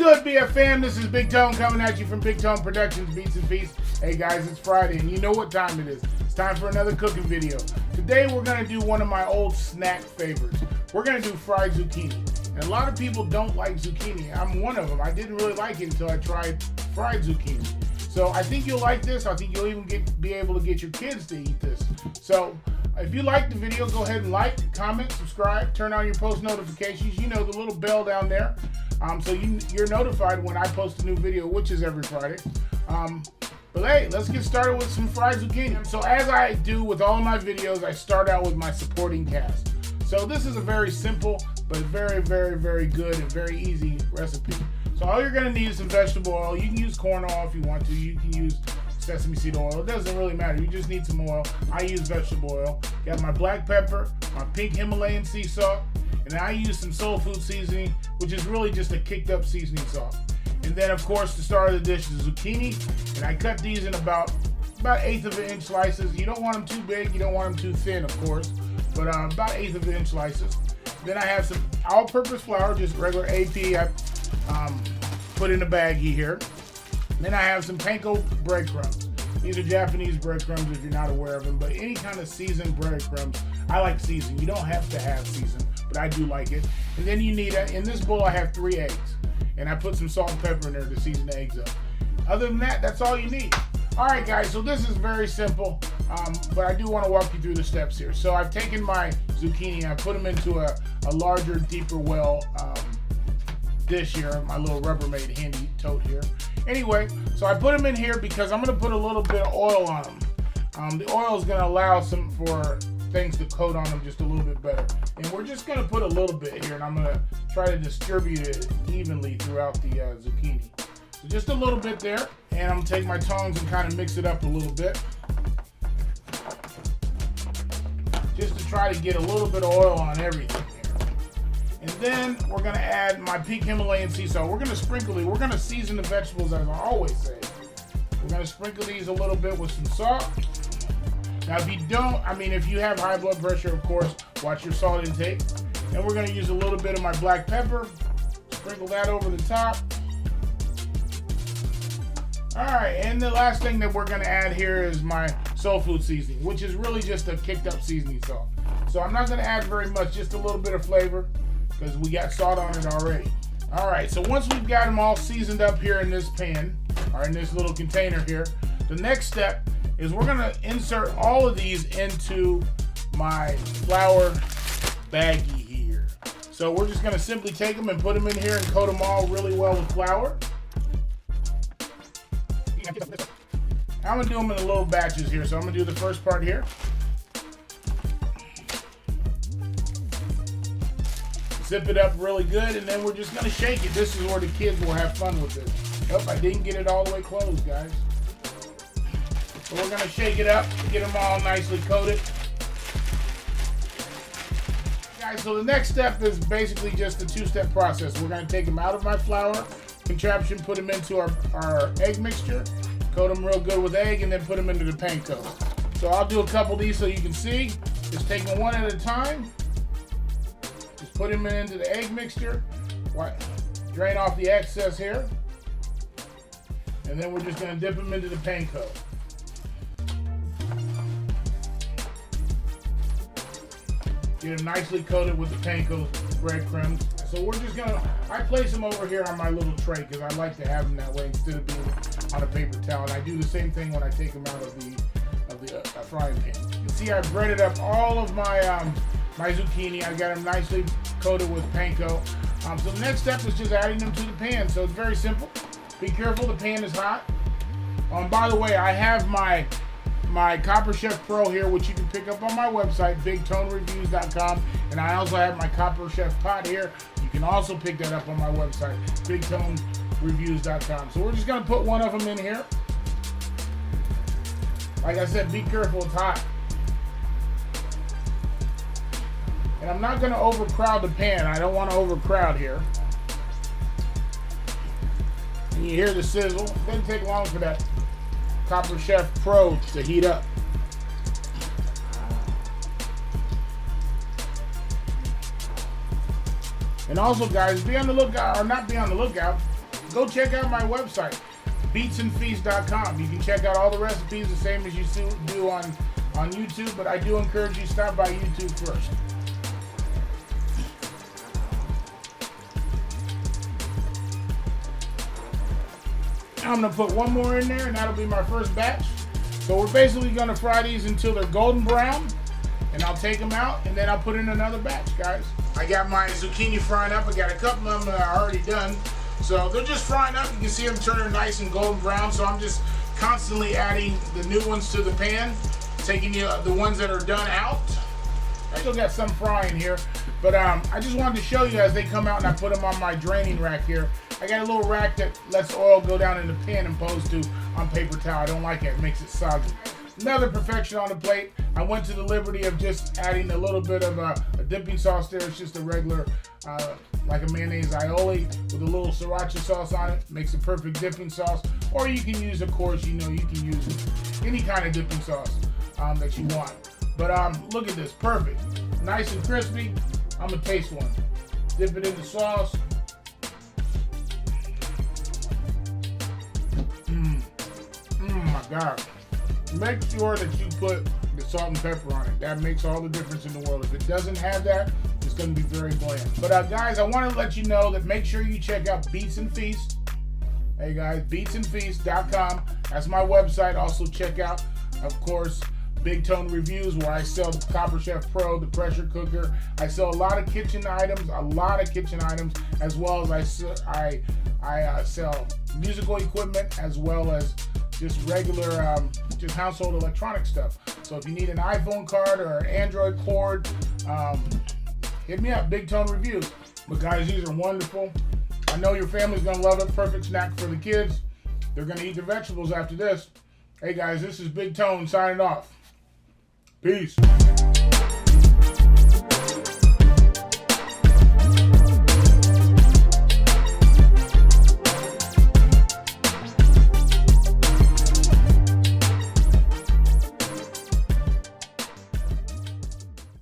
good, BFM? This is Bigtone coming at you from Bigtone Productions, Beats and Feast. Hey guys, it's Friday, and you know what time it is. It's time for another cooking video. Today we're going to do one of my old snack favorites. We're going to do fried zucchini. And a lot of people don't like zucchini. I'm one of them. I didn't really like it until I tried fried zucchini. So I think you'll like this. I think you'll even be able to get your kids to eat this. So if you like the video, go ahead and like, comment, subscribe, turn on your post notifications. You know, the little bell down there. So you're notified when I post a new video, which is every Friday. But hey, let's get started with some fried zucchini. So as I do with all of my videos, I start out with my supporting cast. So this is a very simple, but very, very, very good and very easy recipe. So all you're gonna need is some vegetable oil. You can use corn oil if you want to. You can use sesame seed oil. It doesn't really matter. You just need some oil. I use vegetable oil. Got my black pepper, my pink Himalayan sea salt, and I use some soul food seasoning, which is really just a kicked up seasoning salt. And then of course the star of the dish is zucchini, and I cut these in about 1/8 of an inch slices. You don't want them too big, you don't want them too thin, of course, but about 1/8 of an inch slices. Then I have some all-purpose flour, just regular AP. I put in a baggie here. Then I have some panko breadcrumbs. These are Japanese breadcrumbs if you're not aware of them, but any kind of seasoned breadcrumbs. I like seasoned. You don't have to have seasoned, but I do like it. And then you need, in this bowl I have 3 eggs. And I put some salt and pepper in there to season the eggs up. Other than that, that's all you need. All right, guys, so this is very simple, but I do want to walk you through the steps here. So I've taken my zucchini and I put them into a larger, deeper well dish here, my little Rubbermaid handy tote here. Anyway, so I put them in here because I'm going to put a little bit of oil on them. The oil is going to allow for things to coat on them just a little bit better. And we're just going to put a little bit here, and I'm going to try to distribute it evenly throughout the zucchini. So just a little bit there, and I'm going to take my tongs and kind of mix it up a little bit. Just to try to get a little bit of oil on everything here. And then we're going to add my pink Himalayan sea salt. We're going to sprinkle these. We're going to season the vegetables as I always say. We're going to sprinkle these a little bit with some salt. Now if you have high blood pressure, of course, watch your salt intake. And we're going to use a little bit of my black pepper. Sprinkle that over the top. All right, and the last thing that we're going to add here is my soul food seasoning, which is really just a kicked up seasoning salt. So I'm not going to add very much, just a little bit of flavor because we got salt on it already. All right, so once we've got them all seasoned up here in this pan, or in this little container here, the next step is we're going to insert all of these into my flour baggie here. So we're just going to simply take them and put them in here and coat them all really well with flour. I'm going to do them in little batches here. So I'm going to do the first part here. Zip it up really good, and then we're just going to shake it. This is where the kids will have fun with this. Oh, I didn't get it all the way closed, guys. So we're going to shake it up, get them all nicely coated. Guys, so the next step is basically just a 2-step process. We're going to take them out of my flour contraption, put them into our egg mixture, coat them real good with egg, and then put them into the panko. So I'll do a couple of these so you can see. Just take them one at a time. Just put them into the egg mixture. Drain off the excess here. And then we're just going to dip them into the panko. Get them nicely coated with the panko breadcrumbs. So we're just gonna, I place them over here on my little tray because I like to have them that way instead of being on a paper towel. And I do the same thing when I take them out of the frying pan. You can see I've breaded up all of my my zucchini. I got them nicely coated with panko. So the next step is just adding them to the pan. So it's very simple. Be careful, the pan is hot. By the way, I have my Copper Chef Pro here, which you can pick up on my website, bigtonereviews.com, and I also have my Copper Chef pot here. You can also pick that up on my website, bigtonereviews.com. So we're just going to put one of them in here. Like I said, be careful, it's hot. And I'm not going to overcrowd the pan. I don't want to overcrowd here. And you hear the sizzle. It doesn't take long for that Copper Chef Pro to heat up. And also, guys, be on the lookout, or not be on the lookout, go check out my website, beatsandfeast.com. You can check out all the recipes the same as you do on YouTube, but I do encourage you to stop by YouTube first. I'm going to put one more in there, and that'll be my first batch. So we're basically going to fry these until they're golden brown, and I'll take them out, and then I'll put in another batch, guys. I got my zucchini frying up. I got a couple of them that are already done. So they're just frying up. You can see them turning nice and golden brown. So I'm just constantly adding the new ones to the pan, taking the ones that are done out. I still got some frying here, but I just wanted to show you as they come out, and I put them on my draining rack here. I got a little rack that lets oil go down in the pan opposed to on paper towel. I don't like it. It makes it soggy. Another perfection on the plate. I went to the liberty of just adding a little bit of a dipping sauce there. It's just a regular, like a mayonnaise aioli with a little sriracha sauce on it. Makes a perfect dipping sauce. Or you can use, of course, you can use any kind of dipping sauce that you want. But look at this, perfect. Nice and crispy. I'm gonna taste one. Dip it in the sauce. My God. Make sure that you put the salt and pepper on it. That makes all the difference in the world. If it doesn't have that, it's going to be very bland. But guys, I want to let you know that make sure you check out Beats and Feast. Hey guys, beatsandfeast.com. That's my website. Also check out, of course, Bigtone Reviews, where I sell the Copper Chef Pro, the pressure cooker. I sell a lot of kitchen items, as well as I sell musical equipment, as well as just regular, just household electronic stuff. So if you need an iPhone card or an Android cord, hit me up, Bigtone Reviews. But guys, these are wonderful. I know your family's gonna love it. Perfect snack for the kids. They're gonna eat their vegetables after this. Hey guys, this is Bigtone signing off. Peace.